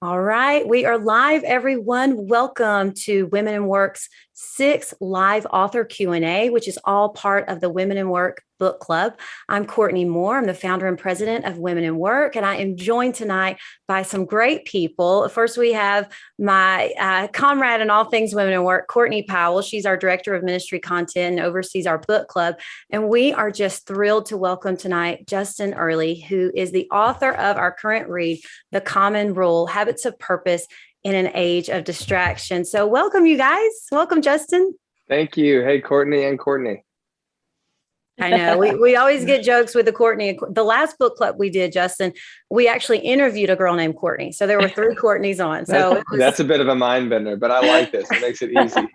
All right, we are live, everyone. Welcome to Women in Work's sixth live author Q&A, which is all part of the Women in Work book club. I'm Courtney Moore. I'm the founder and president of Women in Work, and I am joined tonight by some great people. First, we have my comrade in all things Women in Work, Courtney Powell. She's our director of ministry content and oversees our book club. And we are just thrilled to welcome tonight Justin Earley, who is the author of our current read, The Common Rule, Habits of Purpose in an Age of Distraction. So welcome, you guys. Welcome, Justin. Thank you. Hey, Courtney and Courtney. I know we always get jokes with the Courtney. The last book club we did, Justin, we actually interviewed a girl named Courtney. So there were three Courtneys on. So that's a bit of a mind bender, but I like this. It makes it easy.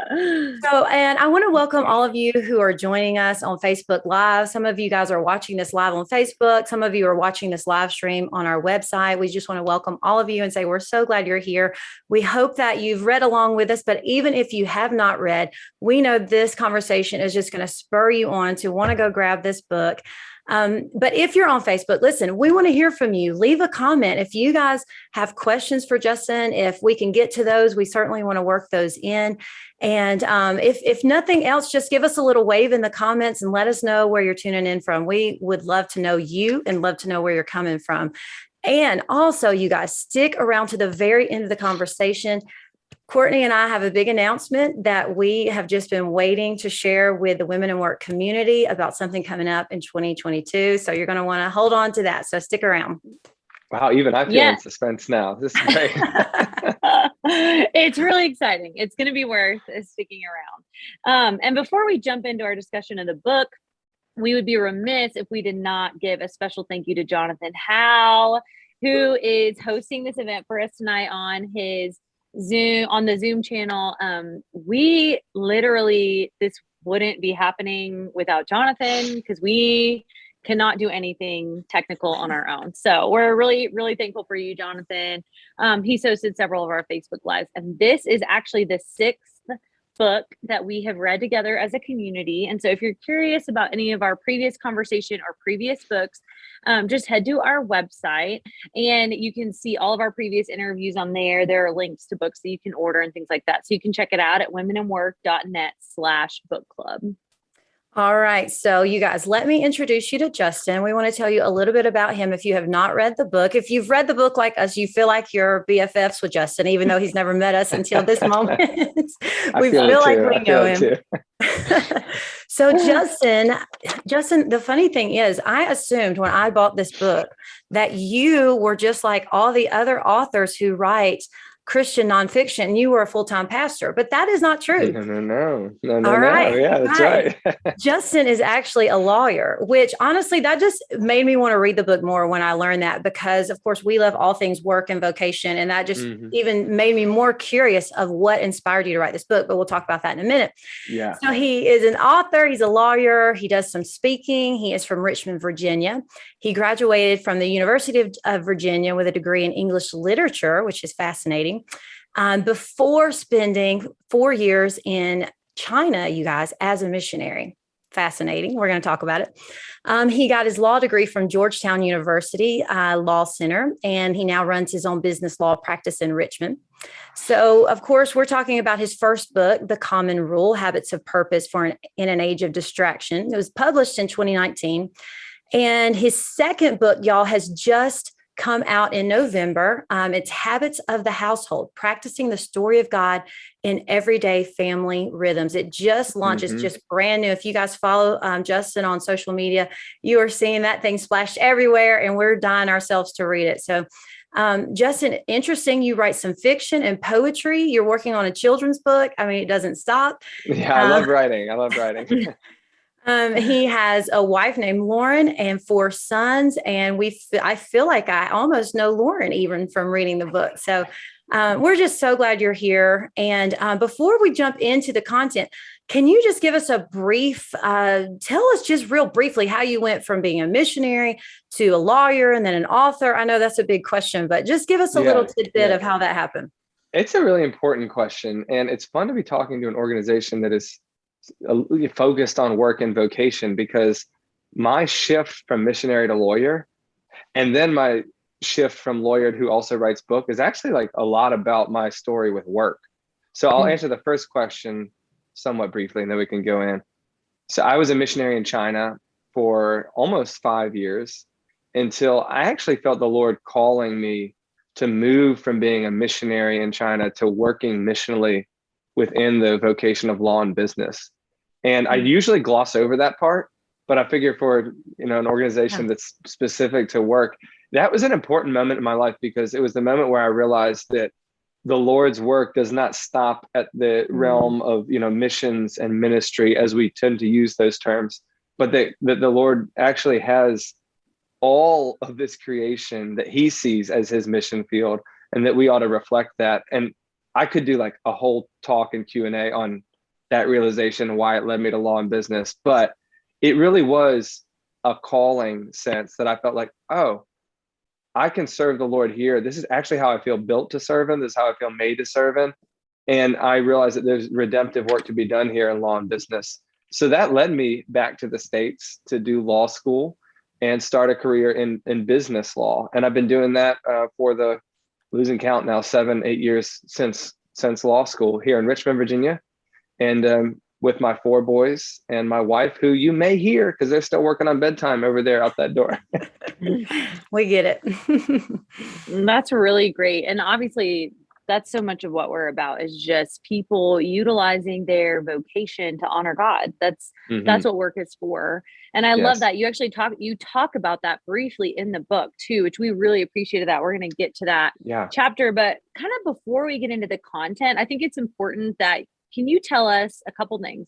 And I want to welcome all of you who are joining us on Facebook Live. Some of you guys are watching this live on Facebook. Some of you are watching this live stream on our website. We just want to welcome all of you and say we're so glad you're here. We hope that you've read along with us, but even if you have not read, we know this conversation is just going to spur you on to want to go grab this book. But if you're on Facebook, listen, we want to hear from you. Leave a comment. If you guys have questions for Justin, if we can get to those, we certainly want to work those in. And if nothing else, just give us a little wave in the comments and let us know where you're tuning in from. We would love to know you and love to know where you're coming from. And also, you guys, stick around to the very end of the conversation. Courtney and I have a big announcement that we have just been waiting to share with the Women in Work community about something coming up in 2022. So you're going to want to hold on to that. So stick around. Wow, even I feel in suspense now. This is great. It's really exciting. It's going to be worth sticking around. And before we jump into our discussion of the book, we would be remiss if we did not give a special thank you to Jonathan Howe, who is hosting this event for us tonight on his the Zoom channel. We literally, this wouldn't be happening without Jonathan because we cannot do anything technical on our own. So we're really, really thankful for you, Jonathan. He's hosted several of our Facebook Lives, and this is actually the sixth book that we have read together as a community. And so if you're curious about any of our previous conversation or previous books, just head to our website and you can see all of our previous interviews on there. There are links to books that you can order and things like that. So you can check it out at womeninwork.net/book club. All right. So you guys, let me introduce you to Justin. We want to tell you a little bit about him. If you have not read the book, if you've read the book like us, you feel like you're BFFs with Justin, even though he's never met us until this moment. We feel like we know him. So Justin, the funny thing is, I assumed when I bought this book that you were just like all the other authors who write Christian nonfiction. You were a full-time pastor, but that is not true. No. All right. Yeah, that's right. Justin is actually a lawyer, which honestly, that just made me want to read the book more when I learned that, because of course we love all things work and vocation. And that just even made me more curious of what inspired you to write this book, but we'll talk about that in a minute. Yeah. So he is an author. He's a lawyer. He does some speaking. He is from Richmond, Virginia. He graduated from the University of Virginia with a degree in English literature, which is fascinating. Before spending 4 years in China, you guys, as a missionary. Fascinating. We're going to talk about it. He got his law degree from Georgetown University Law Center, and he now runs his own business law practice in Richmond. So, of course, we're talking about his first book, The Common Rule, Habits of Purpose in an Age of Distraction. It was published in 2019. And his second book, y'all, has just come out in November. It's Habits of the Household, Practicing the Story of God in Everyday Family Rhythms. It just launches, just brand new. If you guys follow Justin on social media, you are seeing that thing splashed everywhere, and we're dying ourselves to read it. So Justin, interesting. You write some fiction and poetry. You're working on a children's book. I mean, it doesn't stop. Yeah, I love writing. He has a wife named Lauren and 4 sons. And I feel like I almost know Lauren even from reading the book. So we're just so glad you're here. And before we jump into the content, can you just give us a brief, tell us just real briefly how you went from being a missionary to a lawyer and then an author? I know that's a big question, but just give us a little tidbit of how that happened. It's a really important question. And it's fun to be talking to an organization that is focused on work and vocation, because my shift from missionary to lawyer and then my shift from lawyer who also writes book is actually like a lot about my story with work. So I'll answer the first question somewhat briefly, and then we can go in. So I was a missionary in China for almost 5 years until I actually felt the Lord calling me to move from being a missionary in China to working missionally within the vocation of law and business. And I usually gloss over that part, but I figure for an organization that's specific to work, that was an important moment in my life, because it was the moment where I realized that the Lord's work does not stop at the realm of missions and ministry, as we tend to use those terms, but that the Lord actually has all of this creation that he sees as his mission field, and that we ought to reflect that. And I could do like a whole talk and Q&A on that realization and why it led me to law and business, but it really was a calling sense that I felt like, oh, I can serve the Lord here. This is actually how I feel built to serve him. This is how I feel made to serve him. And I realized that there's redemptive work to be done here in law and business. So that led me back to the States to do law school and start a career in business law. And I've been doing that for the losing count now 7-8 years since law school here in Richmond, Virginia. And with my 4 boys and my wife, who you may hear because they're still working on bedtime over there out that door. We get it. That's really great. And obviously, that's so much of what we're about, is just people utilizing their vocation to honor God. That's what work is for. And I love that you actually talk about that briefly in the book too, which we really appreciated that. We're going to get to that chapter, but kind of before we get into the content, I think it's important that, can you tell us a couple things?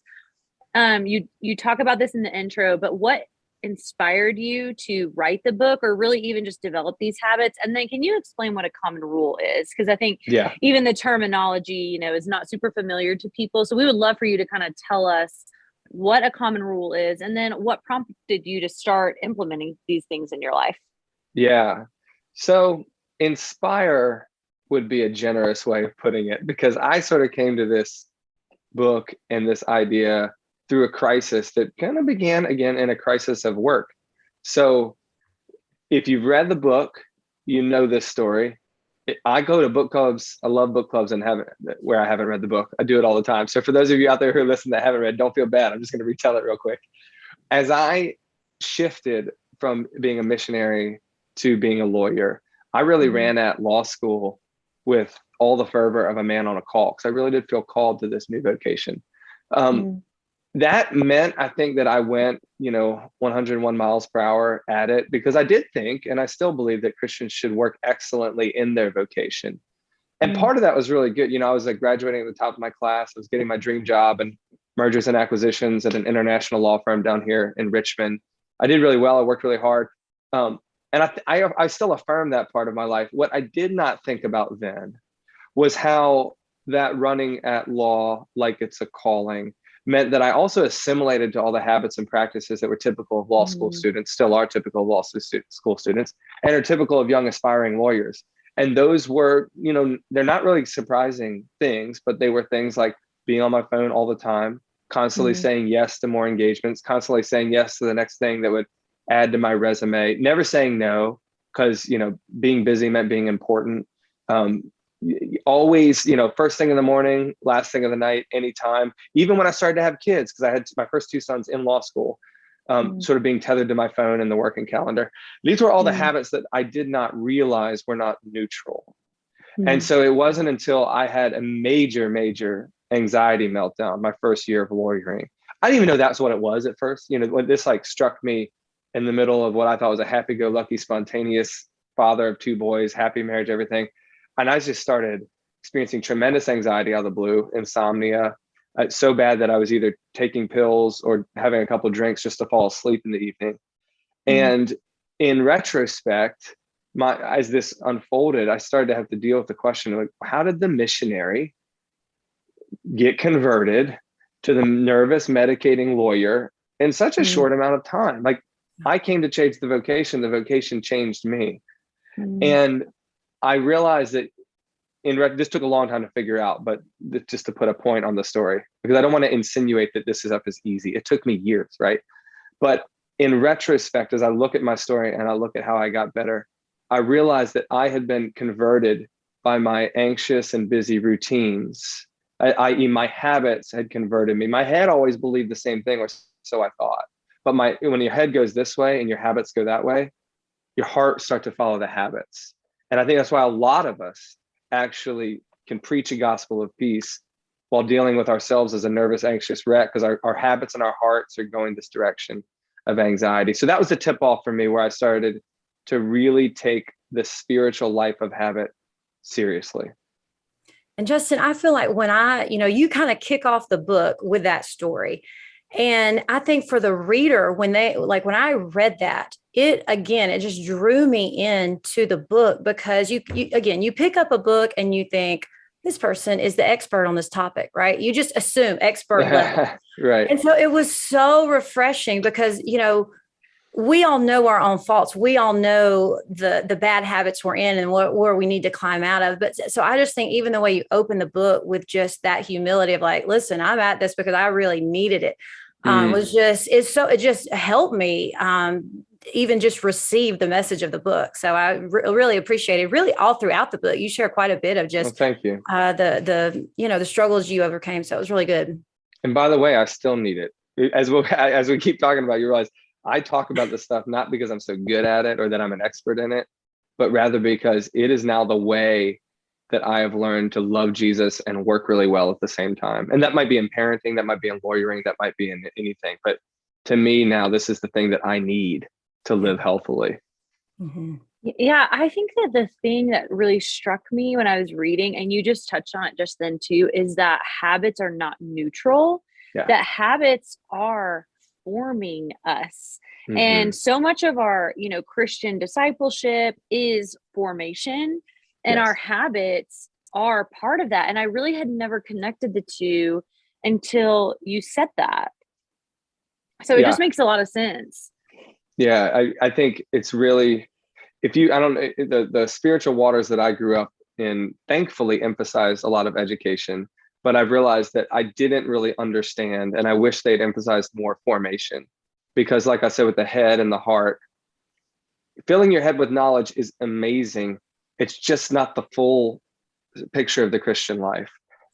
You talk about this in the intro, but what inspired you to write the book, or really even just develop these habits? And then can you explain what a common rule is? Because I think even the terminology, is not super familiar to people. So we would love for you to kind of tell us what a common rule is, and then what prompted you to start implementing these things in your life. Yeah. So inspire would be a generous way of putting it, because I sort of came to this book and this idea through a crisis that kind of began again in a crisis of work. So if you've read the book, you know this story. I go to book clubs. I love book clubs where I haven't read the book. I do it all the time. So for those of you out there who listen that haven't read, don't feel bad. I'm just going to retell it real quick. As I shifted from being a missionary to being a lawyer, I really ran at law school with all the fervor of a man on a call, because I really did feel called to this new vocation. That meant, I think, that I went, 101 miles per hour at it, because I did think, and I still believe, that Christians should work excellently in their vocation. And part of that was really good. I was like graduating at the top of my class. I was getting my dream job and mergers and acquisitions at an international law firm down here in Richmond. I did really well. I worked really hard. And I still affirm that part of my life. What I did not think about then was how that running at law like it's a calling meant that I also assimilated to all the habits and practices that were typical of law school students, still are typical of law school students, and are typical of young aspiring lawyers. And those were, they're not really surprising things, but they were things like being on my phone all the time, constantly saying yes to more engagements, constantly saying yes to the next thing that would add to my resume, never saying no, because, being busy meant being important. Always, first thing in the morning, last thing of the night, anytime, even when I started to have kids, because I had my first 2 sons in law school, sort of being tethered to my phone and the working calendar. These were all the habits that I did not realize were not neutral. And so it wasn't until I had a major anxiety meltdown my first year of lawyering. I didn't even know that's what it was at first. When this struck me in the middle of what I thought was a happy-go-lucky, spontaneous father of 2 boys, happy marriage, everything. And I just started experiencing tremendous anxiety out of the blue, insomnia, so bad that I was either taking pills or having a couple of drinks just to fall asleep in the evening. And in retrospect, as this unfolded, I started to have to deal with the question of how did the missionary get converted to the nervous medicating lawyer in such a short amount of time? I came to change the vocation changed me. And I realized that this took a long time to figure out, but just to put a point on the story, because I don't want to insinuate that this stuff is easy. It took me years, right? But in retrospect, as I look at my story and I look at how I got better, I realized that I had been converted by my anxious and busy routines, i.e., my habits had converted me. My head always believed the same thing, or so I thought. But when your head goes this way and your habits go that way, your heart starts to follow the habits. And I think that's why a lot of us actually can preach a gospel of peace while dealing with ourselves as a nervous, anxious wreck, because our habits and our hearts are going this direction of anxiety. So that was the tip off for me, where I started to really take the spiritual life of habit seriously. And Justin, I feel like when you kind of kick off the book with that story. And I think for the reader, when I read that, it just drew me into the book, because you pick up a book and you think, this person is the expert on this topic, right? You just assume expert level. Right. And so it was so refreshing, because, we all know our own faults. We all know the bad habits we're in and where we need to climb out of. But so I just think even the way you open the book with just that humility of like, listen, I'm at this because I really needed it. It just helped me even just receive the message of the book. So I really appreciate it. Really, all throughout the book, you share quite a bit of just thank you. The struggles you overcame. So it was really good. And by the way, I still need it. As we keep talking about, you realize I talk about this stuff not because I'm so good at it or that I'm an expert in it, but rather because it is now the way that I have learned to love Jesus and work really well at the same time. And that might be in parenting, that might be in lawyering, that might be in anything. But to me now, this is the thing that I need to live healthily. Mm-hmm. Yeah, I think that the thing that really struck me when I was reading, and you just touched on it just then too, is that habits are not neutral, that habits are forming us. Mm-hmm. And so much of our, Christian discipleship is formation, and our habits are part of that. And I really had never connected the two until you said that. So it just makes a lot of sense. Yeah, I think it's really, the spiritual waters that I grew up in, thankfully emphasized a lot of education, but I've realized that I didn't really understand, and I wish they'd emphasized more formation, because like I said, with the head and the heart, filling your head with knowledge is amazing. It's just not the full picture of the Christian life.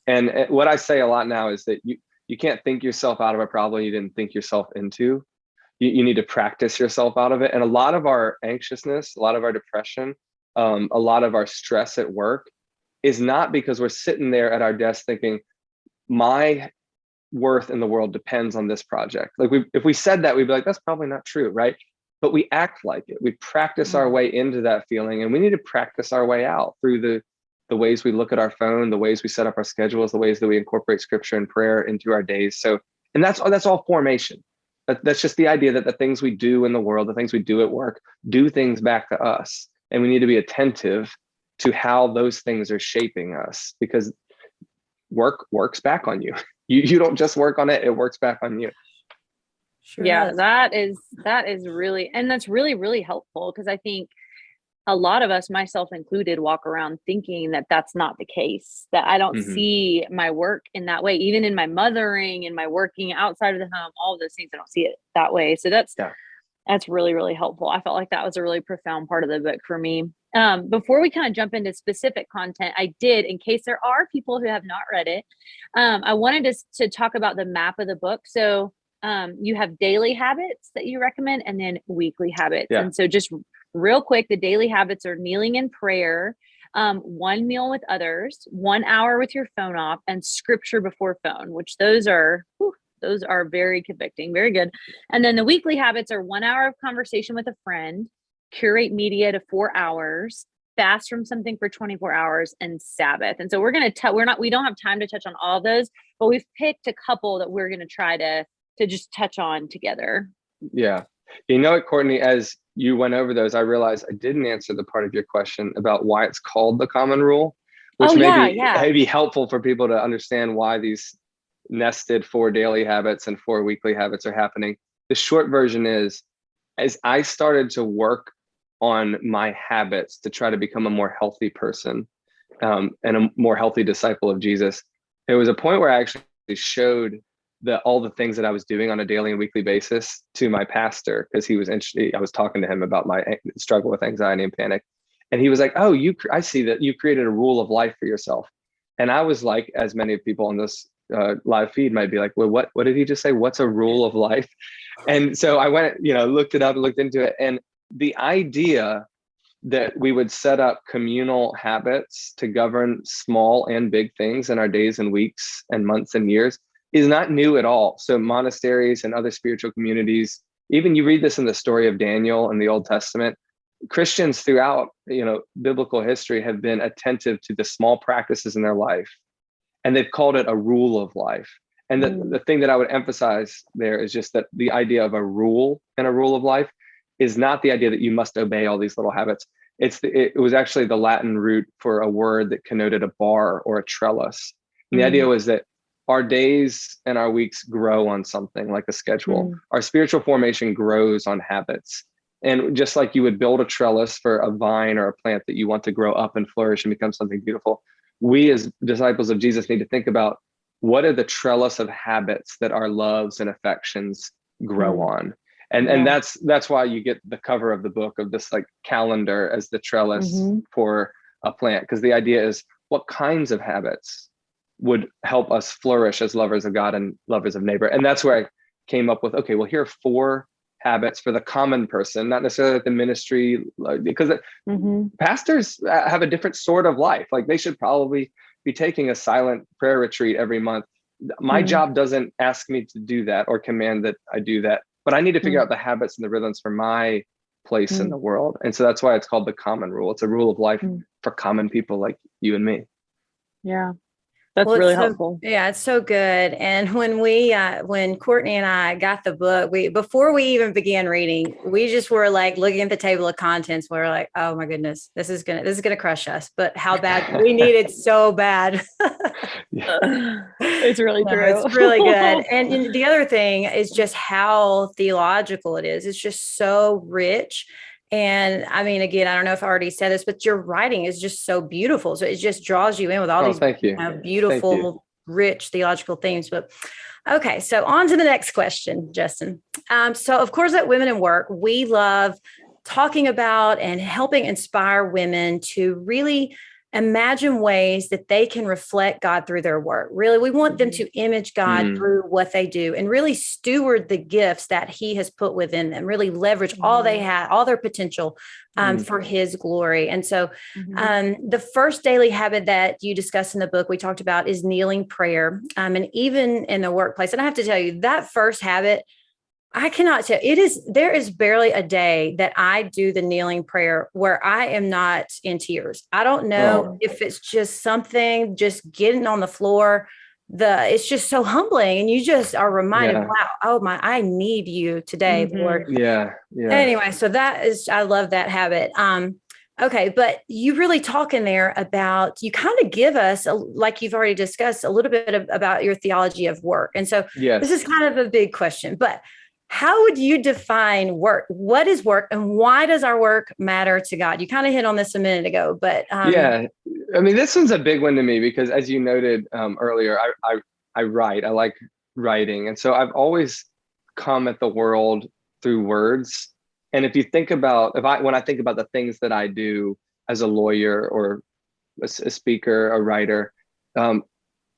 And what I say a lot now is that you can't think yourself out of a problem you didn't think yourself into. You need to practice yourself out of it. And a lot of our anxiousness, a lot of our depression, a lot of our stress at work is not because we're sitting there at our desk thinking, my worth in the world depends on this project. Like if we said that, we'd be like, that's probably not true, right? But we act like it. We practice our way into that feeling, and we need to practice our way out through the ways we look at our phone, the ways we set up our schedules, the ways that we incorporate scripture and prayer into our days. So, and that's all formation. That's just the idea that the things we do in the world, the things we do at work, do things back to us. And we need to be attentive to how those things are shaping us, because work works back on you. You don't just work on it, it works back on you. Sure. Yeah, that is really, and that's really, really helpful, because I think a lot of us, myself included, walk around thinking that that's not the case, that I don't see my work in that way, even in my mothering and my working outside of the home, all of those things, I don't see it that way. So that's really, really helpful. I felt like that was a really profound part of the book for me. Before we kind of jump into specific content, I did, in case there are people who have not read it, I wanted to talk about the map of the book. So you have daily habits that you recommend, and then weekly habits. Yeah. And so just real quick, the daily habits are kneeling in prayer, 1 meal with others, 1 hour with your phone off, and scripture before phone, which those are very convicting, very good. And then the weekly habits are 1 hour of conversation with a friend, curate media to 4 hours, fast from something for 24 hours, and Sabbath. And so we don't have time to touch on all of those, but we've picked a couple that we're going to try to just touch on together. Yeah. You know what, Courtney, as you went over those, I realized I didn't answer the part of your question about why it's called the common rule, which may be helpful for people to understand why these nested 4 daily habits and 4 weekly habits are happening. The short version is, as I started to work on my habits to try to become a more healthy person and a more healthy disciple of Jesus, there was a point where I actually showed all the things that I was doing on a daily and weekly basis to my pastor, because he was interested. I was talking to him about my struggle with anxiety and panic. And he was like, oh, I see that you created a rule of life for yourself. And I was like, as many people on this live feed might be like, well, what did he just say? What's a rule of life? And so I went, looked it up and looked into it. And the idea that we would set up communal habits to govern small and big things in our days and weeks and months and years is not new at all. So monasteries and other spiritual communities, even you read this in the story of Daniel in the Old Testament, Christians throughout, biblical history have been attentive to the small practices in their life, and they've called it a rule of life. And the thing that I would emphasize there is just that the idea of a rule and a rule of life is not the idea that you must obey all these little habits. It was actually the Latin root for a word that connoted a bar or a trellis. And the idea was that our days and our weeks grow on something like a schedule. Our spiritual formation grows on habits. And just like you would build a trellis for a vine or a plant that you want to grow up and flourish and become something beautiful, we as disciples of Jesus need to think about what are the trellis of habits that our loves and affections grow on. And that's why you get the cover of the book of this like calendar as the trellis for a plant, because the idea is what kinds of habits would help us flourish as lovers of God and lovers of neighbor. And that's where I came up with, okay, well, here are 4 habits for the common person, not necessarily at the ministry, because pastors have a different sort of life. Like they should probably be taking a silent prayer retreat every month. My job doesn't ask me to do that or command that I do that, but I need to figure out the habits and the rhythms for my place in the world. And so that's why it's called the common rule. It's a rule of life for common people like you and me. Yeah. That's really helpful. Yeah, it's so good. And when Courtney and I got the book, before we even began reading, we just were like looking at the table of contents. We were like, oh my goodness, this is gonna crush us. But how bad we need it so bad. It's really true. It's really good. And the other thing is just how theological it is. It's just so rich. And I mean, again, I don't know if I already said this, but your writing is just so beautiful. So it just draws you in with all these beautiful, rich theological themes. But okay, so on to the next question, Justin. So of course, at Women in Work, we love talking about and helping inspire women to really imagine ways that they can reflect God through their work. Really, we want them to image God through what they do and really steward the gifts that He has put within them, really leverage all they have, all their potential for His glory. And so the first daily habit that you discuss in the book we talked about is kneeling prayer. And even in the workplace, and I have to tell you, that first habit, I cannot tell. There is barely a day that I do the kneeling prayer where I am not in tears. I don't know if it's just something, just getting on the floor. It's just so humbling, and you just are reminded, wow, I need you today, Lord. Yeah. Anyway, so I love that habit. Okay, but you really talk in there about, you kind of give us, like you've already discussed, a little bit about your theology of work. And so this is kind of a big question, but how would you define work? What is work, and why does our work matter to God? You kind of hit on this a minute ago, but I mean, this one's a big one to me because, as you noted earlier, I write. I like writing, and so I've always come at the world through words. And if you think about, when I think about the things that I do as a lawyer or a speaker, a writer,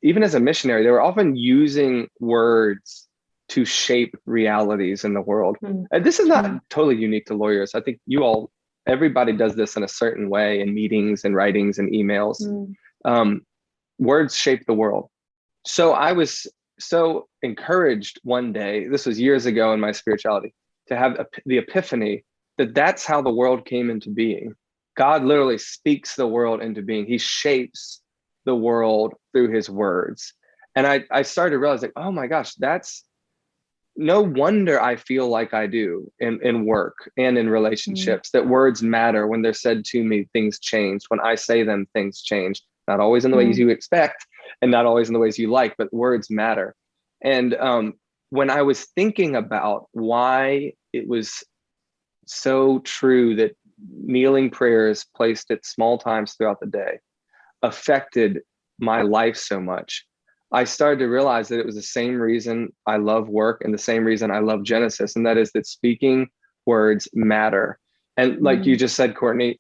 even as a missionary, they were often using words to shape realities in the world. And this is not totally unique to lawyers. I think everybody does this in a certain way in meetings and writings and emails. Words shape the world. So I was so encouraged one day, this was years ago in my spirituality, to have the epiphany that that's how the world came into being. God literally speaks the world into being. He shapes the world through His words. And I started to realize, like, oh my gosh, that's no wonder I feel like I do in work and in relationships, that words matter. When they're said to me, things change. When I say them, things change. Not always in the ways you expect and not always in the ways you like, but words matter. And when I was thinking about why it was so true that kneeling prayers placed at small times throughout the day affected my life so much, I started to realize that it was the same reason I love work and the same reason I love Genesis. And that is that speaking words matter. And like you just said, Courtney,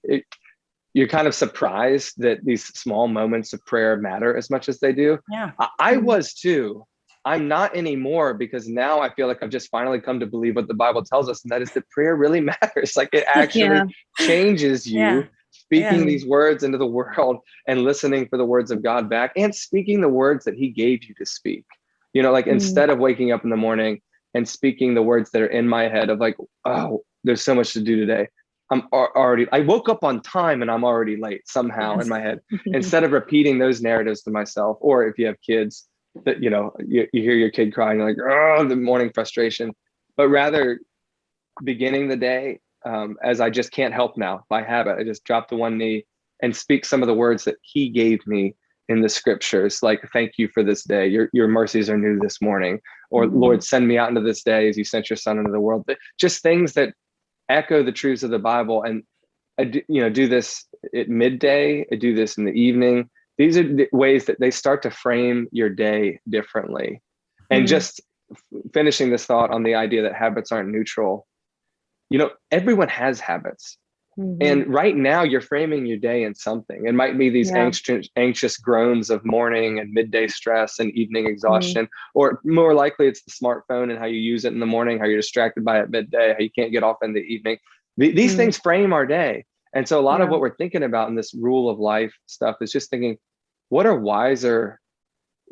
you're kind of surprised that these small moments of prayer matter as much as they do. Yeah. I was too. I'm not anymore, because now I feel like I've just finally come to believe what the Bible tells us, and that is that prayer really matters. Like, it actually changes you, Yeah. speaking these words into the world and listening for the words of God back, and speaking the words that he gave you to speak. Like, instead of waking up in the morning and speaking the words that are in my head of like, oh, there's so much to do today. I woke up on time and I'm already late somehow in my head. Instead of repeating those narratives to myself, or if you have kids that, you hear your kid crying, you're like, oh, the morning frustration, but rather beginning the day as I just can't help now by habit. I just drop to one knee and speak some of the words that he gave me in the scriptures, like, thank you for this day. Your mercies are new this morning, or Lord, send me out into this day as you sent your son into the world. Just things that echo the truths of the Bible. And I do this at midday. I do this in the evening. These are the ways that they start to frame your day differently. And just finishing this thought on the idea that habits aren't neutral. Everyone has habits. And right now you're framing your day in something. It might be these anxious groans of morning and midday stress and evening exhaustion, or more likely it's the smartphone and how you use it in the morning, how you're distracted by it at midday, how you can't get off in the evening. These things frame our day. And so a lot of what we're thinking about in this rule of life stuff is just thinking, what are wiser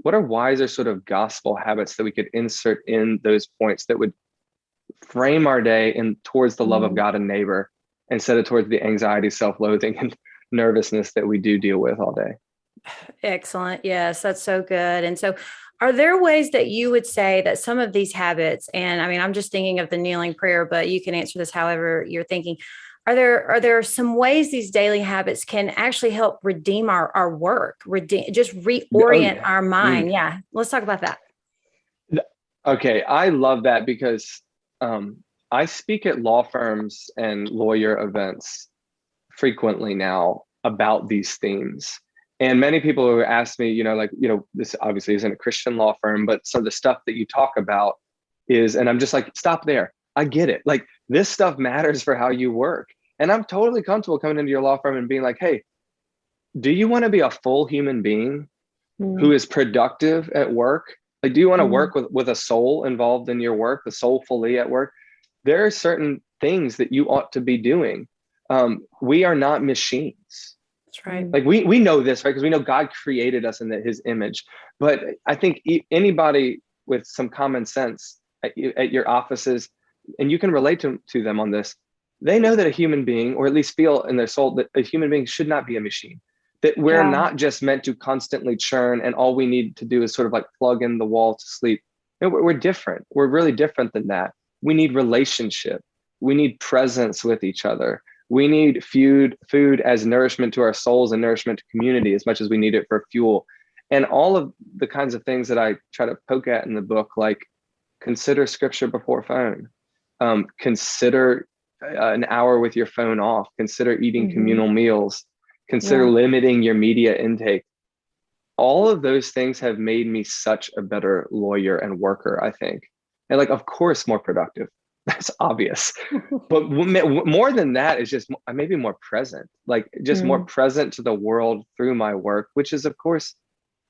sort of gospel habits that we could insert in those points that would frame our day in towards the love of God and neighbor, instead of towards the anxiety, self-loathing, and nervousness that we do deal with all day. Excellent. Yes, that's so good. And so are there ways that you would say that some of these habits, and I mean, I'm just thinking of the kneeling prayer, but you can answer this however you're thinking. Are there some ways these daily habits can actually help redeem our work, just reorient our mind? Yeah. Let's talk about that. Okay. I love that, because I speak at law firms and lawyer events frequently now about these themes. And many people who ask me, this obviously isn't a Christian law firm, but some of the stuff that you talk about is, and I'm just like, stop there. I get it. Like, this stuff matters for how you work. And I'm totally comfortable coming into your law firm and being like, hey, do you want to be a full human being who is productive at work? Like, do you want to work with a soul involved in your work, the soulfully at work? There are certain things that you ought to be doing. We are not machines. That's right. Like, we know this, right? Because we know God created us in his image. But I think anybody with some common sense at your offices, and you can relate to them on this, they know that a human being, or at least feel in their soul, that a human being should not be a machine. That we're not just meant to constantly churn, and all we need to do is sort of like plug in the wall to sleep. No, we're different. We're really different than that. We need relationship. We need presence with each other. We need food as nourishment to our souls and nourishment to community as much as we need it for fuel. And all of the kinds of things that I try to poke at in the book, like consider scripture before phone, consider an hour with your phone off, consider eating communal meals, consider limiting your media intake. All of those things have made me such a better lawyer and worker, I think. And like, of course, more productive. That's obvious. But more than that is just maybe more present, like just more present to the world through my work, which is, of course,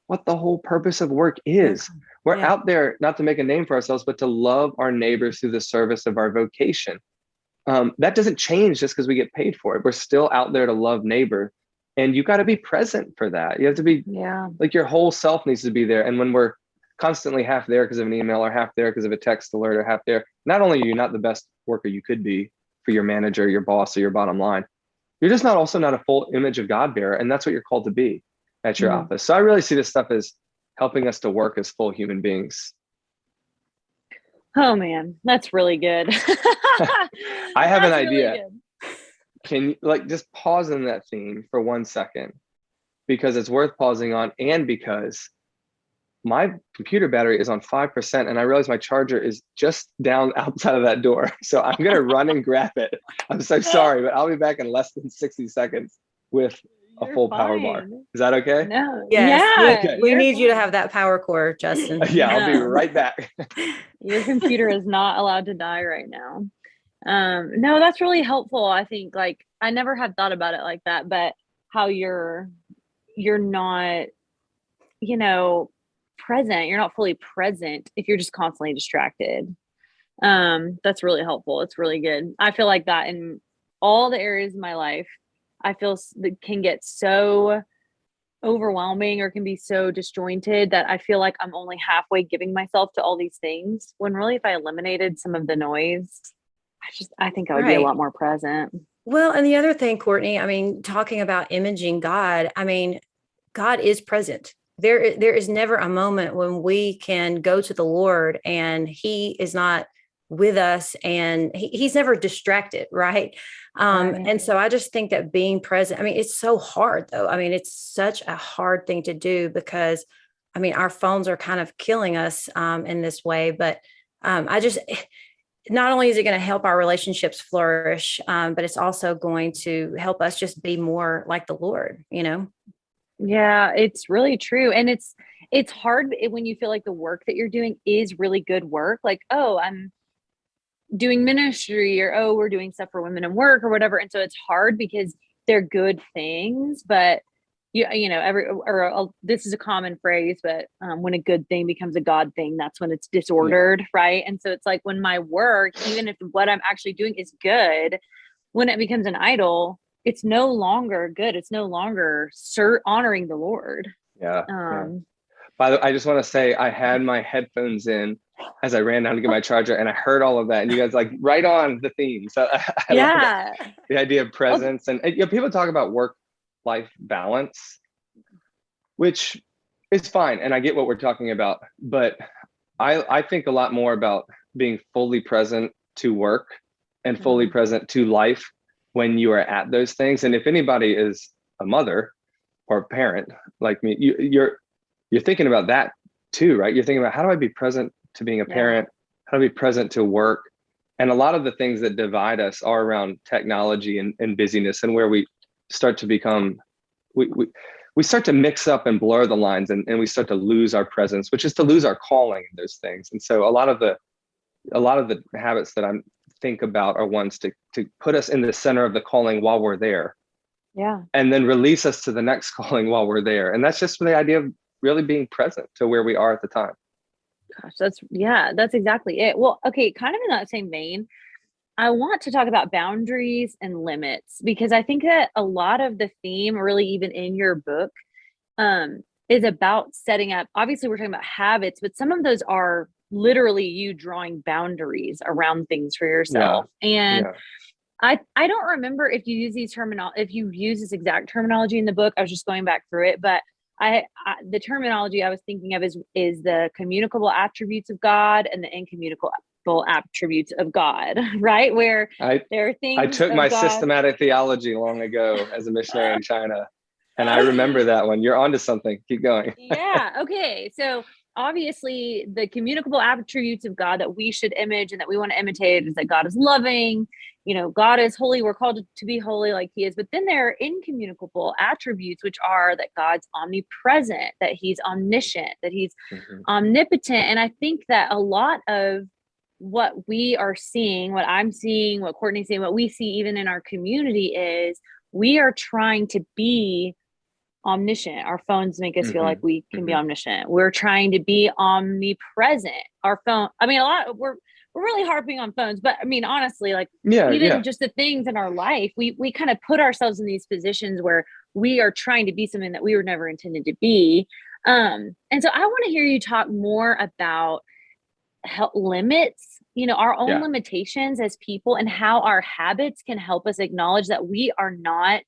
what the whole purpose of work is. We're out there not to make a name for ourselves, but to love our neighbors through the service of our vocation. That doesn't change just because we get paid for it. We're still out there to love neighbor. And you got to be present for that. You have to be like, your whole self needs to be there. And when we're constantly half there because of an email, or half there because of a text alert, or half there, not only are you not the best worker you could be for your manager, your boss, or your bottom line, you're just not a full image of God bearer. And that's what you're called to be at your office. So I really see this stuff as helping us to work as full human beings. Oh man, that's really good. I have an idea. Really, can you just pause on that theme for 1 second, because it's worth pausing on, and because my computer battery is on 5%, and I realize my charger is just down outside of that door. So I'm going to run and grab it. I'm so sorry, but I'll be back in less than 60 seconds with a full power bar. Is that okay? No. Yes. Yeah. We need you to have that power core, Justin. I'll be right back. Your computer is not allowed to die right now. No, that's really helpful. I think, like, I never had thought about it like that, but how you're not, present. You're not fully present if you're just constantly distracted. That's really helpful. It's really good. I feel like that in all the areas of my life, I feel that can get so overwhelming or can be so disjointed that I feel like I'm only halfway giving myself to all these things, when really if I eliminated some of the noise, I think I would be a Right. lot more present. Well, and the other thing, Courtney, I mean, talking about imaging God, I mean, God is present. There is never a moment when we can go to the Lord and He is not with us, and He's never distracted, right? Right. And so I just think that being present, I mean, it's so hard though. I mean, it's such a hard thing to do because, I mean, our phones are kind of killing us in this way. But I just, not only is it going to help our relationships flourish, but it's also going to help us just be more like the Lord, you know? Yeah, it's really true. And it's hard when you feel like the work that you're doing is really good work. Like, oh, I'm doing ministry, or oh, we're doing stuff for women in work or whatever. And so it's hard because they're good things, but this is a common phrase, but when a good thing becomes a God thing, that's when it's disordered, right? And so it's like when my work, even if what I'm actually doing is good, when it becomes an idol, it's no longer good. It's no longer honoring the Lord. Yeah. By the way, I just want to say I had my headphones in as I ran down to get my charger, and I heard all of that. And you guys like right on the theme. So I love that. The idea of presence. And people talk about work-life balance, which is fine. And I get what we're talking about. But I think a lot more about being fully present to work and fully present to life when you are at those things. And if anybody is a mother or a parent like me, you're thinking about that too, right? You're thinking about, how do I be present to being a parent? How do I be present to work? And a lot of the things that divide us are around technology and busyness, and where we start to become, we start to mix up and blur the lines, and we start to lose our presence, which is to lose our calling in those things. And so a lot of the habits that I think about are ones to put us in the center of the calling while we're there. Yeah. And then release us to the next calling while we're there. And that's just the idea of really being present to where we are at the time. Gosh, that's exactly it. Well, okay, kind of in that same vein, I want to talk about boundaries and limits, because I think that a lot of the theme, really even in your book, is about setting up, obviously we're talking about habits, but some of those are literally you drawing boundaries around things for yourself. And I don't remember if you use if you use this exact terminology in the book. I was just going back through it, but the terminology I was thinking of is the communicable attributes of God and the incommunicable attributes of God, right? Where there are things. I took my systematic theology long ago as a missionary in China, and I remember that one. You're onto something. Keep going. Yeah. Okay. So obviously the communicable attributes of God that we should image and that we want to imitate is that God is loving, God is holy. We're called to be holy like He is. But then there are incommunicable attributes, which are that God's omnipresent, that He's omniscient, that He's omnipotent. And I think that a lot of what we are seeing, what I'm seeing, what Courtney's seeing, what we see even in our community is we are trying to be omniscient. Our phones make us feel like we can be omniscient. We're trying to be omnipresent. Our phone, I mean, we're really harping on phones, but I mean, honestly, like just the things in our life, we kind of put ourselves in these positions where we are trying to be something that we were never intended to be. And so I want to hear you talk more about limits, our own limitations as people, and how our habits can help us acknowledge that we are not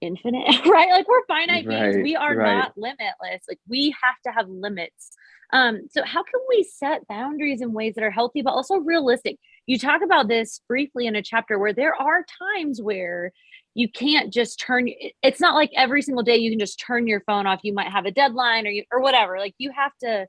infinite, right? Like we're finite beings. We are not limitless. Like we have to have limits. So how can we set boundaries in ways that are healthy, but also realistic? You talk about this briefly in a chapter where there are times where you can't just it's not like every single day you can just turn your phone off. You might have a deadline or whatever. Like you have to,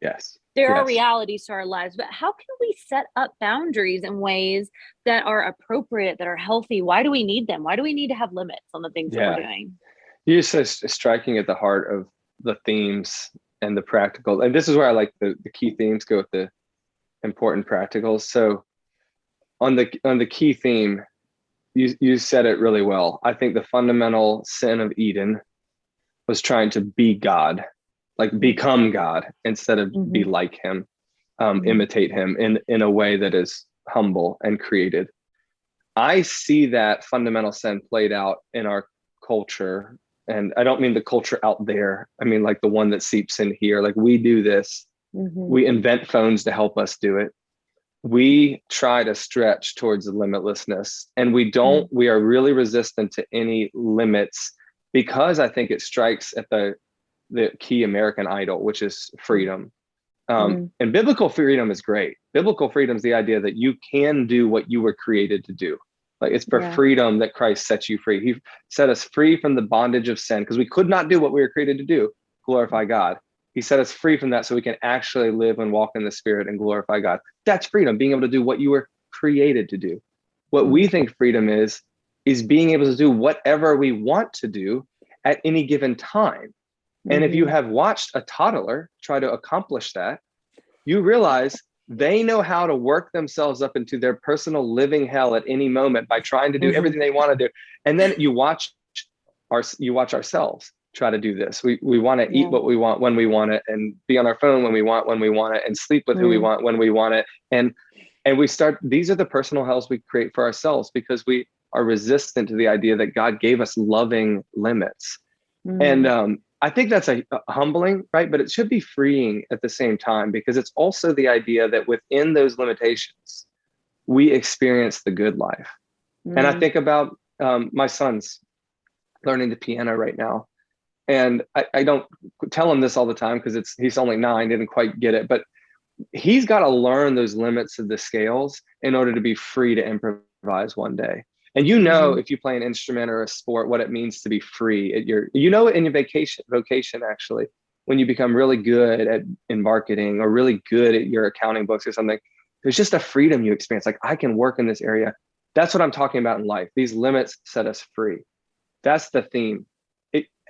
there are realities to our lives, but how can we set up boundaries in ways that are appropriate, that are healthy? Why do we need them? Why do we need to have limits on the things that we're doing? You're just striking at the heart of the themes and the practical. And this is where I like the key themes go with the important practicals. So on the key theme, you said it really well. I think the fundamental sin of Eden was trying to be God, like become God instead of be like him, imitate him in a way that is humble and created. I see that fundamental sin played out in our culture. And I don't mean the culture out there. I mean, like the one that seeps in here. Like we do this. We invent phones to help us do it. We try to stretch towards the limitlessness, and we are really resistant to any limits, because I think it strikes at the key American idol, which is freedom. And biblical freedom is great. Biblical freedom is the idea that you can do what you were created to do. Like it's for freedom that Christ sets you free. He set us free from the bondage of sin, because we could not do what we were created to do, glorify God. He set us free from that so we can actually live and walk in the Spirit and glorify God. That's freedom, being able to do what you were created to do. What we think freedom is being able to do whatever we want to do at any given time. And if you have watched a toddler try to accomplish that, you realize they know how to work themselves up into their personal living hell at any moment by trying to do everything they want to do. And then you watch ourselves try to do this. We want to eat what we want when we want it, and be on our phone when we want it, and sleep with who we want when we want it. And we start, these are the personal hells we create for ourselves, because we are resistant to the idea that God gave us loving limits. And I think that's a humbling, right? But it should be freeing at the same time, because it's also the idea that within those limitations, we experience the good life. And I think about my son's learning the piano right now. And I don't tell him this all the time, because he's only 9, didn't quite get it, but he's got to learn those limits of the scales in order to be free to improvise one day. And if you play an instrument or a sport, what it means to be free at in your vocation, actually, when you become really good in marketing, or really good at your accounting books or something, there's just a freedom you experience. Like, I can work in this area. That's what I'm talking about in life. These limits set us free. That's the theme.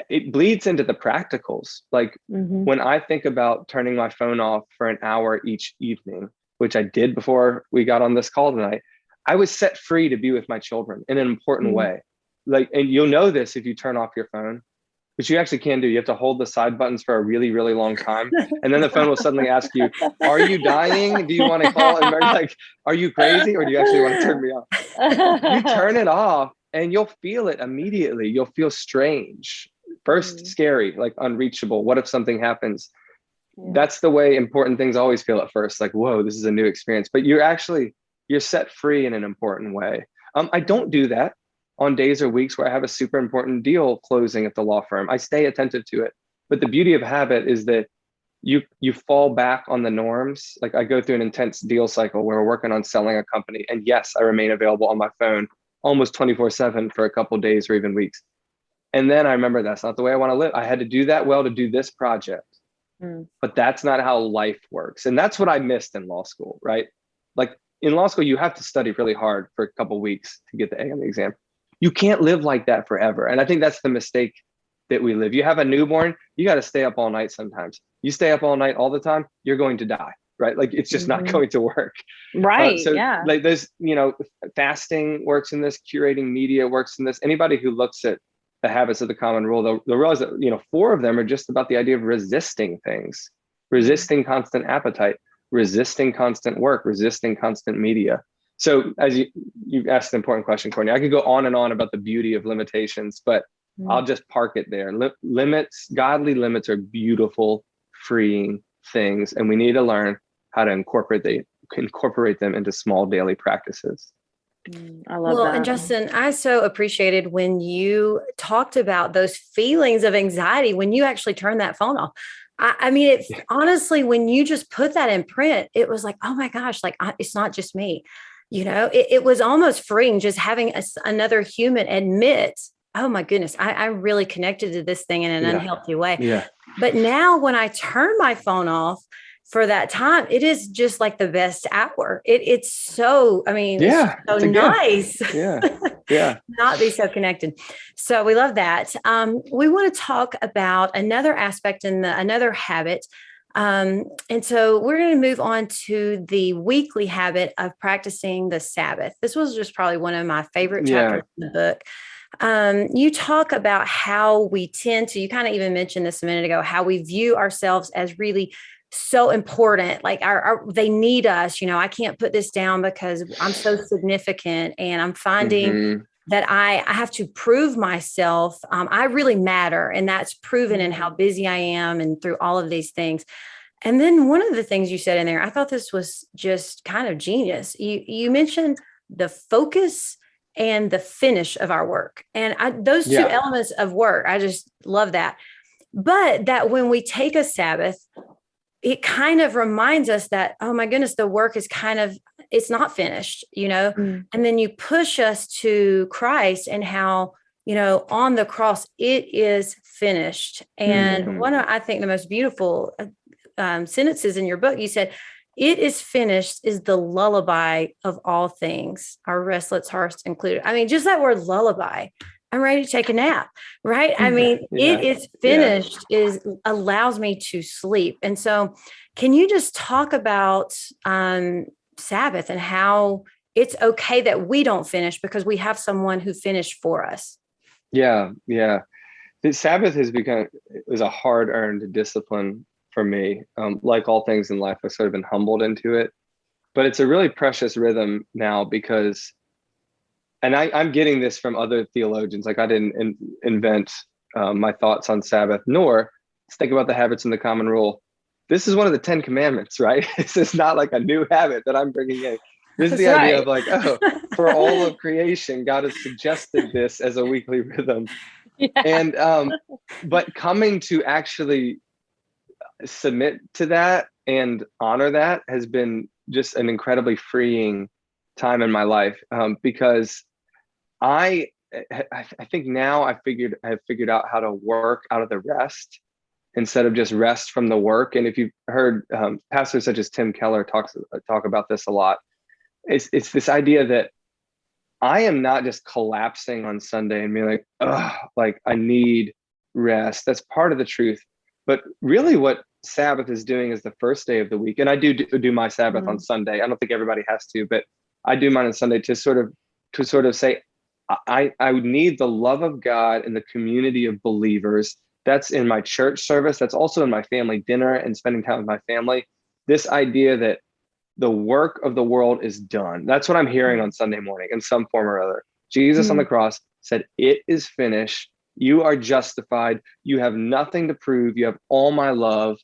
It bleeds into the practicals. Like when I think about turning my phone off for an hour each evening, which I did before we got on this call tonight, I was set free to be with my children in an important way. Like, and you'll know this if you turn off your phone, which you actually can do. You have to hold the side buttons for a really, really long time. And then the phone will suddenly ask you, are you dying? Do you want to call? And they're like, are you crazy? Or do you actually want to turn me off? You turn it off and you'll feel it immediately. You'll feel strange. First, scary, like unreachable. What if something happens? That's the way important things always feel at first. Like, whoa, this is a new experience. But you're set free in an important way. I don't do that on days or weeks where I have a super important deal closing at the law firm. I stay attentive to it. But the beauty of habit is that you fall back on the norms. Like, I go through an intense deal cycle where we're working on selling a company. And yes, I remain available on my phone almost 24/7 for a couple of days or even weeks. And then I remember that's not the way I want to live. I had to do that well to do this project. But that's not how life works. And that's what I missed in law school, right? Like, in law school, you have to study really hard for a couple of weeks to get the A on the exam. You can't live like that forever. And I think that's the mistake that we live. You have a newborn, you got to stay up all night sometimes. You stay up all night all the time, you're going to die, right? Like, it's just not going to work. Right. Like, there's, fasting works in this, curating media works in this. Anybody who looks at the habits of the common rule, they'll realize that, 4 of them are just about the idea of resisting things, resisting constant appetite, resisting constant work, resisting constant media. So as you asked an important question, Courtney, I could go on and on about the beauty of limitations, but I'll just park it there. Limits, godly limits are beautiful, freeing things. And we need to learn how to incorporate them into small daily practices. I love that. And Justin, I so appreciated when you talked about those feelings of anxiety when you actually turned that phone off. I mean, honestly, when you just put that in print, it was like, oh my gosh, like, it's not just me. It was almost freeing just having another human admit, oh my goodness, I really connected to this thing in an unhealthy way. Yeah. But now when I turn my phone off for that time, it is just like the best hour. It's so, it's so nice. Not be so connected. So we love that. We want to talk about another aspect in another habit, And so we're going to move on to the weekly habit of practicing the Sabbath. This was just probably one of my favorite Yeah. chapters in the book. You talk about how we tend to, you kind of even mentioned this a minute ago, how we view ourselves as really so important. Like they need us. I can't put this down because I'm so significant, and I'm finding Mhm. that I have to prove myself. I really matter. And that's proven in how busy I am and through all of these things. And then one of the things you said in there, I thought this was just kind of genius. You mentioned the focus and the finish of our work. And those two Yeah. elements of work, I just love that. But that when we take a Sabbath, it kind of reminds us that, oh my goodness, the work is it's not finished, Mm. and then you push us to Christ and how, on the cross, it is finished. And Mhm. one of, I think, the most beautiful sentences in your book, you said, it is finished is the lullaby of all things, our restless hearts included. I mean, just that word lullaby, I'm ready to take a nap, right? I mean, Yeah. it is Yeah. finished allows me to sleep. And so can you just talk about Sabbath and how it's okay that we don't finish because we have someone who finished for us? Yeah. Yeah. The Sabbath is a hard earned discipline for me. Like all things in life, I've sort of been humbled into it, but it's a really precious rhythm now because, and I'm getting this from other theologians. Like I didn't invent my thoughts on Sabbath, nor let's think about the habits in the common rule. This is one of the 10 commandments, right? This is not like a new habit that I'm bringing in. This is That's the idea right. of like, oh, for all of creation, God has suggested this as a weekly rhythm. Yeah. And but coming to actually submit to that and honor that has been just an incredibly freeing time in my life, because I think now I have figured out how to work out of the rest instead of just rest from the work. And if you've heard pastors such as Tim Keller talk about this a lot, it's this idea that I am not just collapsing on Sunday and being like, oh, like I need rest. That's part of the truth. But really what Sabbath is doing is the first day of the week. And I do my Sabbath on Sunday. I don't think everybody has to, but I do mine on Sunday to sort of say, I would need the love of God and the community of believers. That's in my church service. That's also in my family dinner and spending time with my family. This idea that the work of the world is done. That's what I'm hearing on Sunday morning in some form or other. Jesus on the cross said, it is finished. You are justified. You have nothing to prove. You have all my love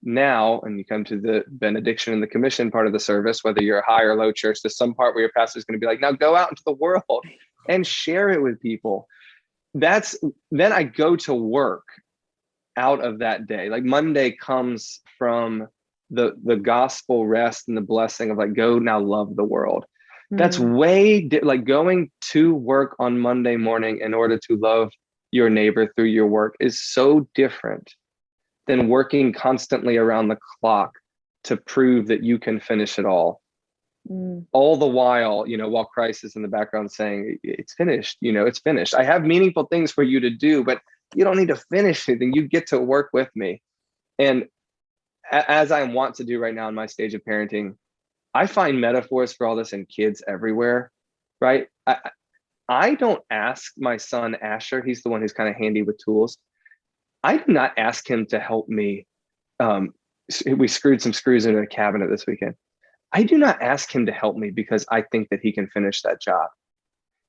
now. And you come to the benediction and the commission part of the service, whether you're a high or low church, there's some part where your pastor is going to be like, now go out into the world and share it with people. Then I go to work out of that day. Like Monday comes from the gospel rest and the blessing of like, go now love the world. That's like going to work on Monday morning in order to love your neighbor through your work is so different than working constantly around the clock to prove that you can finish it all. All the while, while Christ is in the background saying, it's finished, it's finished. I have meaningful things for you to do, but you don't need to finish anything. You get to work with me. And as I want to do right now in my stage of parenting, I find metaphors for all this in kids everywhere, right? I don't ask my son, Asher, he's the one who's kind of handy with tools. I do not ask him to help me. We screwed some screws into a cabinet this weekend. I do not ask him to help me because I think that he can finish that job.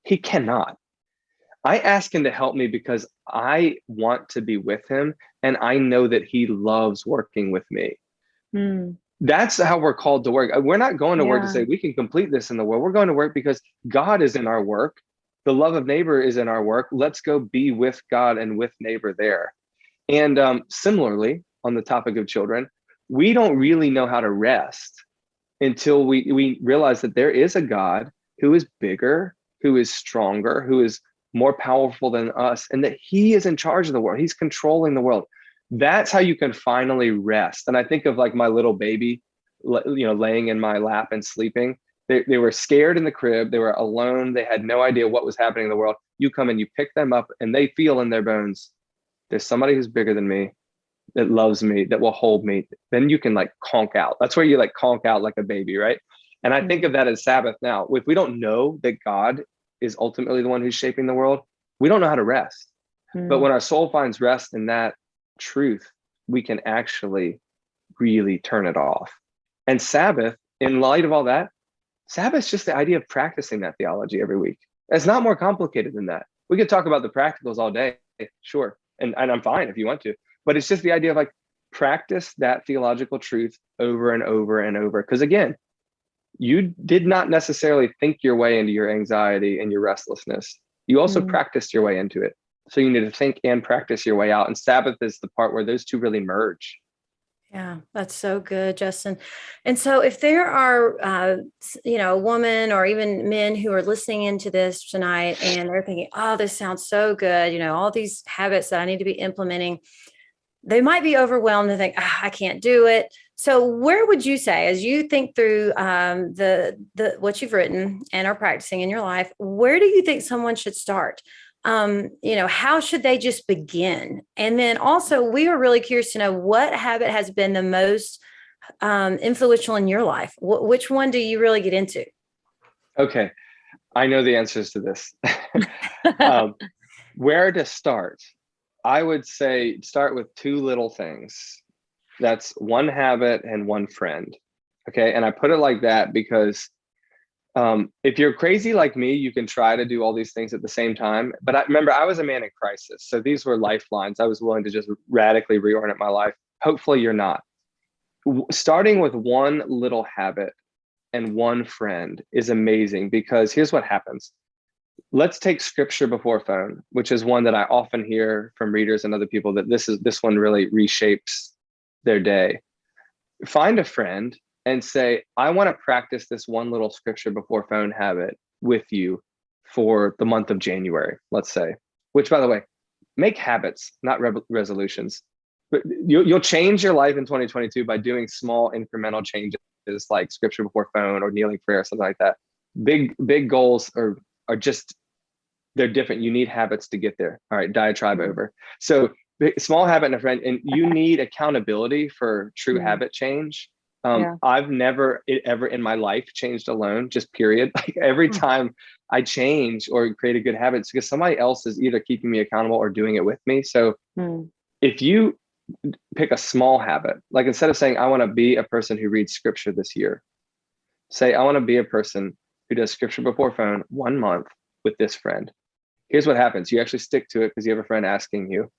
He cannot. I ask him to help me because I want to be with him and I know that he loves working with me. That's how we're called to work. We're not going to work to say we can complete this in the world. We're going to work because God is in our work. The love of neighbor is in our work. Let's go be with God and with neighbor there. And similarly, on the topic of children, we don't really know how to rest until we realize that there is a God who is bigger, who is stronger, who is more powerful than us, and that he is in charge of the world. He's controlling the world. That's how you can finally rest. And I think of like my little baby, laying in my lap and sleeping. They were scared in the crib. They were alone. They had no idea what was happening in the world. You come and you pick them up and they feel in their bones, there's somebody who's bigger than me. that loves me, that will hold me, then you can like conk out. That's where you like conk out like a baby, right? And I think of that as Sabbath now. If we don't know that God is ultimately the one who's shaping the world, we don't know how to rest. But when our soul finds rest in that truth, we can actually really turn it off. And Sabbath, in light of all that, Sabbath's just the idea of practicing that theology every week. It's not more complicated than that. We could talk about the practicals all day, sure. And I'm fine if you want to, but it's just the idea of like practice that theological truth over and over and over. Because again, you did not necessarily think your way into your anxiety and your restlessness. You also practiced your way into it. So you need to think and practice your way out. And Sabbath is the part where those two really merge. Yeah, that's so good, Justin. And so if there are, a woman or even men who are listening into this tonight and they're thinking, oh, this sounds so good, all these habits that I need to be implementing, they might be overwhelmed and think, I can't do it. So where would you say, as you think through the what you've written and are practicing in your life, where do you think someone should start? How should they just begin? And then also, we are really curious to know what habit has been the most influential in your life. Which one do you really get into? Okay, I know the answers to this. Where to start? I would say start with two little things. That's one habit and one friend. Okay, and I put it like that because if you're crazy like me, you can try to do all these things at the same time. But I was a man in crisis. So these were lifelines. I was willing to just radically reorient my life. Hopefully you're not. Starting with one little habit and one friend is amazing because here's what happens. Let's take scripture before phone, which is one that I often hear from readers and other people that this one really reshapes their day. Find a friend and say, I want to practice this one little scripture before phone habit with you for the month of January, let's say, which by the way, make habits, not resolutions. But you'll change your life in 2022 by doing small incremental changes like scripture before phone or kneeling prayer, something like that. Big goals are just, they're different. You need habits to get there. All right, diatribe over. So small habit and a friend, and you need accountability for true habit change. I've never ever in my life changed alone, just period. Like every time I change or create a good habit, it's because somebody else is either keeping me accountable or doing it with me. So if you pick a small habit, like instead of saying, I want to be a person who reads scripture this year, say, I want to be a person who does scripture before phone 1 month with this friend. Here's what happens. You actually stick to it because you have a friend asking you.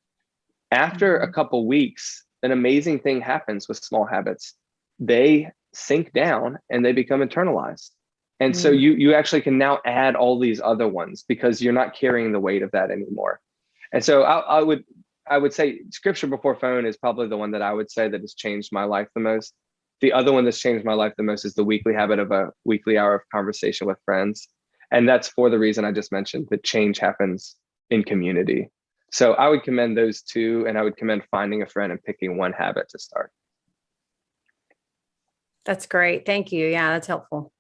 After a couple weeks, an amazing thing happens with small habits. They sink down and they become internalized. And so you actually can now add all these other ones because you're not carrying the weight of that anymore. And so I would say scripture before phone is probably the one that I would say that has changed my life the most. The other one that's changed my life the most is the weekly habit of a weekly hour of conversation with friends. And that's for the reason I just mentioned, that change happens in community. So I would commend those two, and I would commend finding a friend and picking one habit to start. That's great. Thank you. Yeah, that's helpful.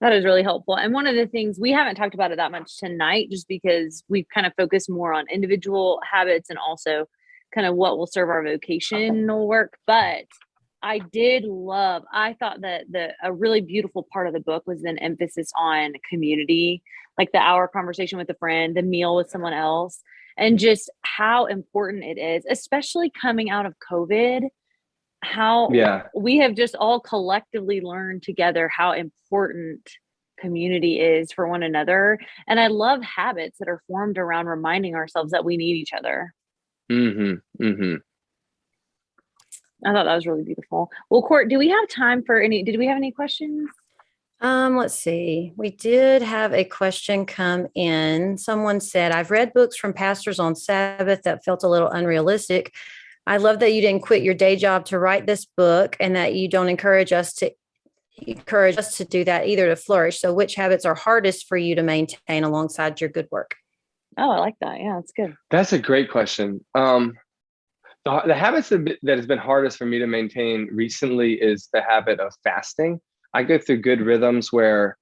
That is really helpful. And one of the things, we haven't talked about it that much tonight, just because we've kind of focused more on individual habits and also kind of what will serve our vocational work. But I thought that a really beautiful part of the book was an emphasis on community, like the hour conversation with a friend, the meal with someone else, and just how important it is, especially coming out of COVID, how we have just all collectively learned together how important community is for one another. And I love habits that are formed around reminding ourselves that we need each other. I thought that was really beautiful. Well, Court, did we have any questions? Let's see. We did have a question come in. Someone said, I've read books from pastors on Sabbath that felt a little unrealistic. I love that you didn't quit your day job to write this book and that you don't encourage us to do that either, to flourish. So which habits are hardest for you to maintain alongside your good work? Oh, I like that. Yeah, that's good. That's a great question. The habits that has been hardest for me to maintain recently is the habit of fasting. I go through good rhythms where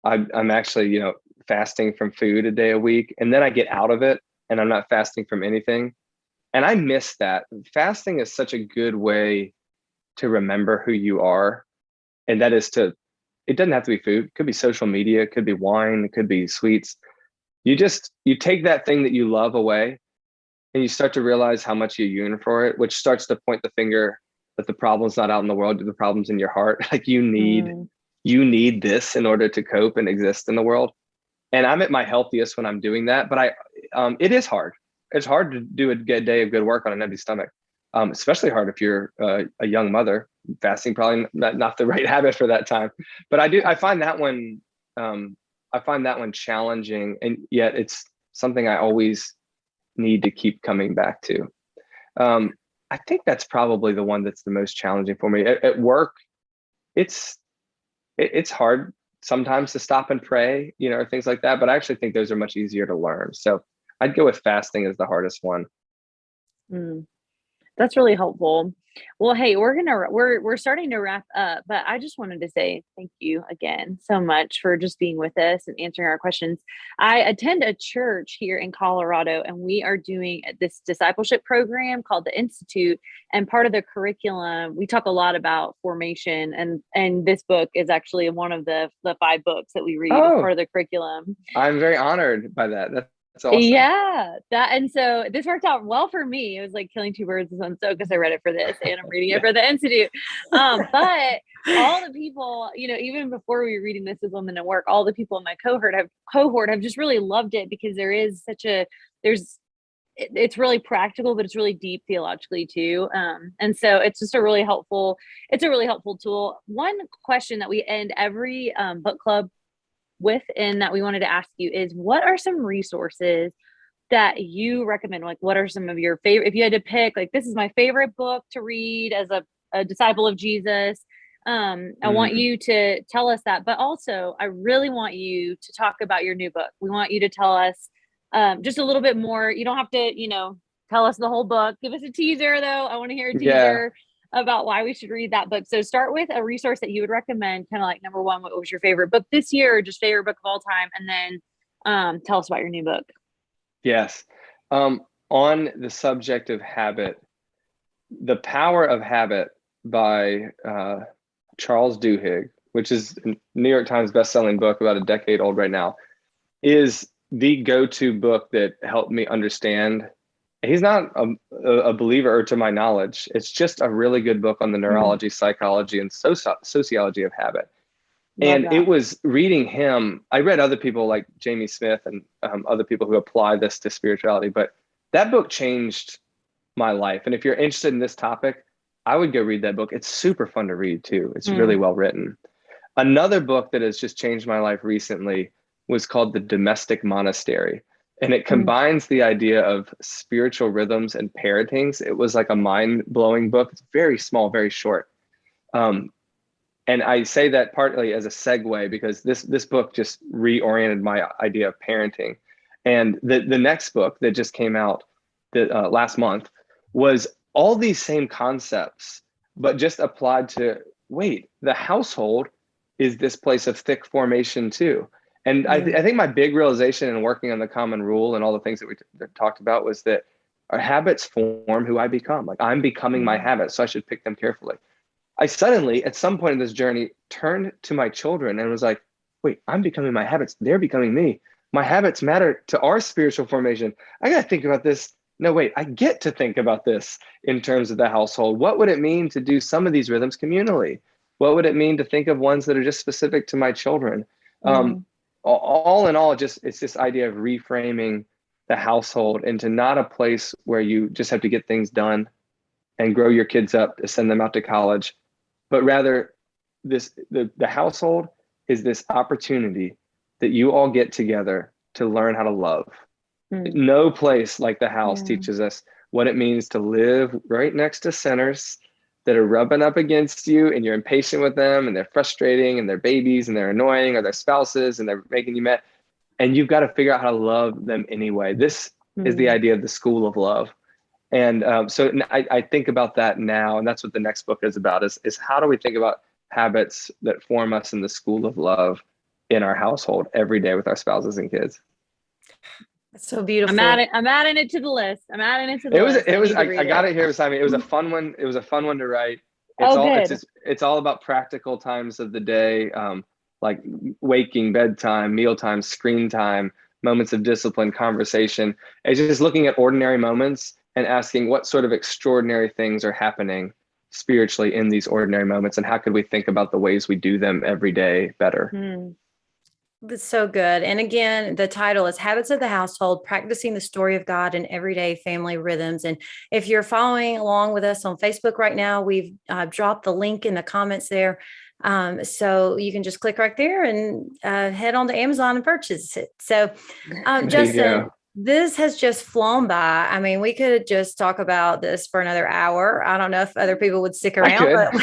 I'm actually, fasting from food a day a week, and then I get out of it and I'm not fasting from anything. And I miss that. Fasting is such a good way to remember who you are. And that is it doesn't have to be food. It could be social media. It could be wine. It could be sweets. You take that thing that you love away, and you start to realize how much you yearn for it, which starts to point the finger that the problem's not out in the world, the problem's in your heart. Like you need this in order to cope and exist in the world. And I'm at my healthiest when I'm doing that, but it is hard. It's hard to do a good day of good work on an empty stomach. Especially hard if you're a young mother. Fasting probably not the right habit for that time. But I find that one challenging, and yet it's something I always need to keep coming back to. I think that's probably the one that's the most challenging for me. At work, it's hard sometimes to stop and pray, or things like that. But I actually think those are much easier to learn. So I'd go with fasting as the hardest one. That's really helpful. Well, hey, we're starting to wrap up, but I just wanted to say thank you again so much for just being with us and answering our questions. I attend a church here in Colorado, and we are doing this discipleship program called the Institute. And part of the curriculum, we talk a lot about formation, and this book is actually one of the 5 books that we read as part of the curriculum. I'm very honored by that. That's awesome. Yeah, and so this worked out well for me. It was like killing 2 birds with one stone because I read it for this and I'm reading it for the Institute. But all the people, even before we were reading This Is Women at Work, all the people in my cohort have just really loved it because there is it's really practical, but it's really deep theologically too. And so it's just a really helpful tool. One question that we end every book club with and that we wanted to ask you is, what are some resources that you recommend? Like, what are some of your favorite, if you had to pick, like, this is my favorite book to read as a disciple of Jesus. I want you to tell us that, but also I really want you to talk about your new book. We want you to tell us just a little bit more. You don't have to, tell us the whole book. Give us a teaser though. I want to hear a teaser about why we should read that book. So start with a resource that you would recommend, kind of like number one, what was your favorite book this year, or just favorite book of all time? And then tell us about your new book. Yes. On the subject of habit, The Power of Habit by Charles Duhigg, which is a New York Times bestselling book, about a decade old right now, is the go-to book that helped me understand. He's not a believer, or to my knowledge. It's just a really good book on the neurology, psychology, and sociology of habit. It was reading him. I read other people like Jamie Smith and other people who apply this to spirituality, but that book changed my life. And if you're interested in this topic, I would go read that book. It's super fun to read too. It's really well written. Another book that has just changed my life recently was called The Domestic Monastery. And it combines the idea of spiritual rhythms and parentings. It was like a mind-blowing book. It's very small, very short. And I say that partly as a segue because this book just reoriented my idea of parenting. And the next book that just came out last month was all these same concepts, but just applied to, the household is this place of thick formation too. And I think my big realization in working on the common rule and all the things that we talked about was that our habits form who I become. Like, I'm becoming my habits, so I should pick them carefully. I suddenly, at some point in this journey, turned to my children and was like, I'm becoming my habits. They're becoming me. My habits matter to our spiritual formation. I got to think about this. No, I get to think about this in terms of the household. What would it mean to do some of these rhythms communally? What would it mean to think of ones that are just specific to my children? All in all, it's this idea of reframing the household into not a place where you just have to get things done and grow your kids up to send them out to college, but rather the household is this opportunity that you all get together to learn how to love. No place like the house teaches us what it means to live right next to sinners that are rubbing up against you, and you're impatient with them, and they're frustrating, and they're babies, and they're annoying, or they're spouses, and they're making you mad. And you've got to figure out how to love them anyway. This is the idea of the school of love. And so I think about that now, and that's what the next book is about, is how do we think about habits that form us in the school of love in our household every day with our spouses and kids. That's so beautiful. I'm adding it to the list. I'm adding it to the It was, list. I got it here beside me. It was a fun one. It was a fun one to write. Oh, good. It's all about practical times of the day, like waking, bedtime, mealtime, screen time, moments of discipline, conversation. It's just looking at ordinary moments and asking what sort of extraordinary things are happening spiritually in these ordinary moments, and how could we think about the ways we do them every day better. That's so good. And again, the title is Habits of the Household, Practicing the Story of God in Everyday Family Rhythms. And if you're following along with us on Facebook right now, we've dropped the link in the comments there. So you can just click right there and head on to Amazon and purchase it. So Justin, this has just flown by. I mean, we could just talk about this for another hour. I don't know if other people would stick around, but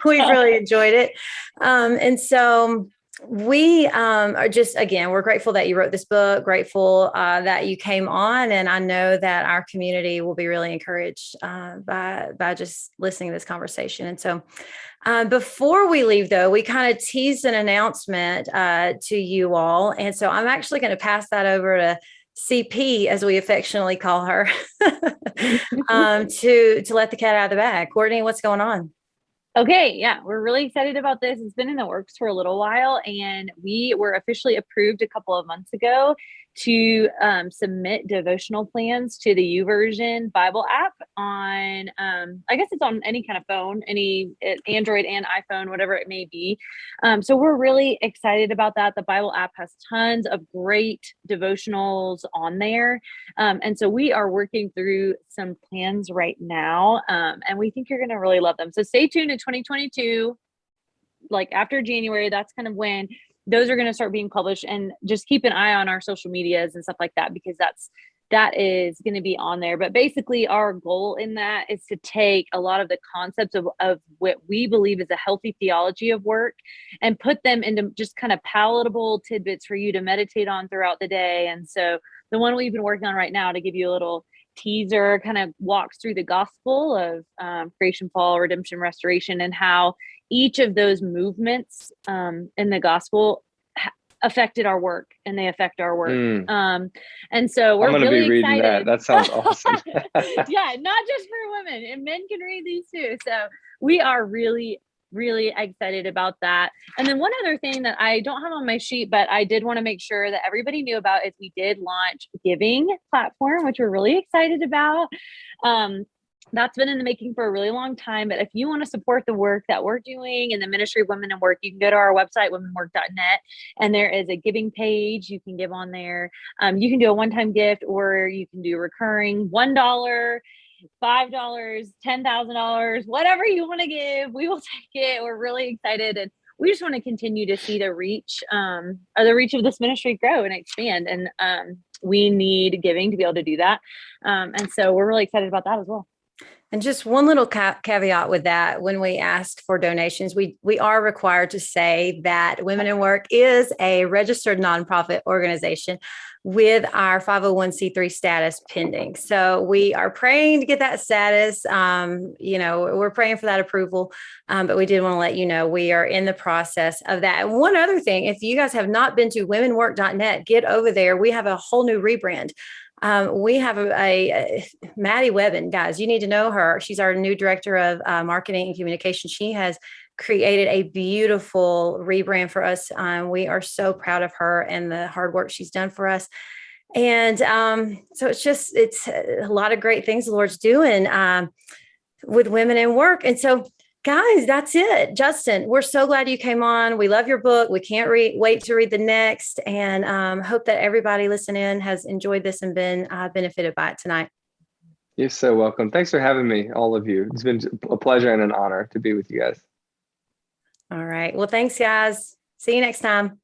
we've really enjoyed it. And so we are just, again, we're grateful that you wrote this book, grateful that you came on. And I know that our community will be really encouraged by just listening to this conversation. And so before we leave, though, we kind of teased an announcement to you all. And so I'm actually going to pass that over to CP, as we affectionately call her, to let the cat out of the bag. Courtney, what's going on? Okay, yeah, we're really excited about this. It's been in the works for a little while, and we were officially approved a couple of months ago to submit devotional plans to the YouVersion Bible app on, I guess it's on any kind of phone, any Android and iPhone, whatever it may be. So we're really excited about that. The Bible app has tons of great devotionals on there. And so we are working through some plans right now, and we think you're going to really love them. So stay tuned in 2022, like after January, that's kind of when those are going to start being published, and just keep an eye on our social medias and stuff like that, because that is going to be on there. But basically our goal in that is to take a lot of the concepts of what we believe is a healthy theology of work and put them into just kind of palatable tidbits for you to meditate on throughout the day. And so the one we've been working on right now, to give you a little teaser, kind of walks through the gospel of creation, fall, redemption, restoration, and how each of those movements in the gospel affected our work, and they affect our work. And so we're really be reading excited. That sounds awesome. Yeah, not just for women, and men can read these too. So we are really excited about that. And then one other thing that I don't have on my sheet, but I did want to make sure that everybody knew about, is we did launch a giving platform, which we're really excited about. That's been in the making for a really long time. But if you want to support the work that we're doing in the ministry of Women in Work, you can go to our website, womenwork.net, and there is a giving page. You can give on there. You can do a one-time gift, or you can do recurring $1, $5, $10,000, whatever you want to give. We will take it. We're really excited, and we just want to continue to see the reach of this ministry grow and expand. And we need giving to be able to do that. And so we're really excited about that as well. And just one little caveat with that: when we ask for donations, we are required to say that Women in Work is a registered nonprofit organization with our 501c3 status pending. So we are praying to get that status. We're praying for that approval, but we did want to let you know we are in the process of that. And one other thing, if you guys have not been to womenwork.net, get over there. We have a whole new rebrand. We have a Maddie Webbin, guys. You need to know her. She's our new director of marketing and communication. She has created a beautiful rebrand for us. We are so proud of her and the hard work she's done for us. And so it's a lot of great things the Lord's doing with Women in Work. And so, guys, that's it. Justin, we're so glad you came on. We love your book. We can't wait to read the next, and hope that everybody listening has enjoyed this and been benefited by it tonight. You're so welcome. Thanks for having me, all of you. It's been a pleasure and an honor to be with you guys. All right. Well, thanks, guys. See you next time.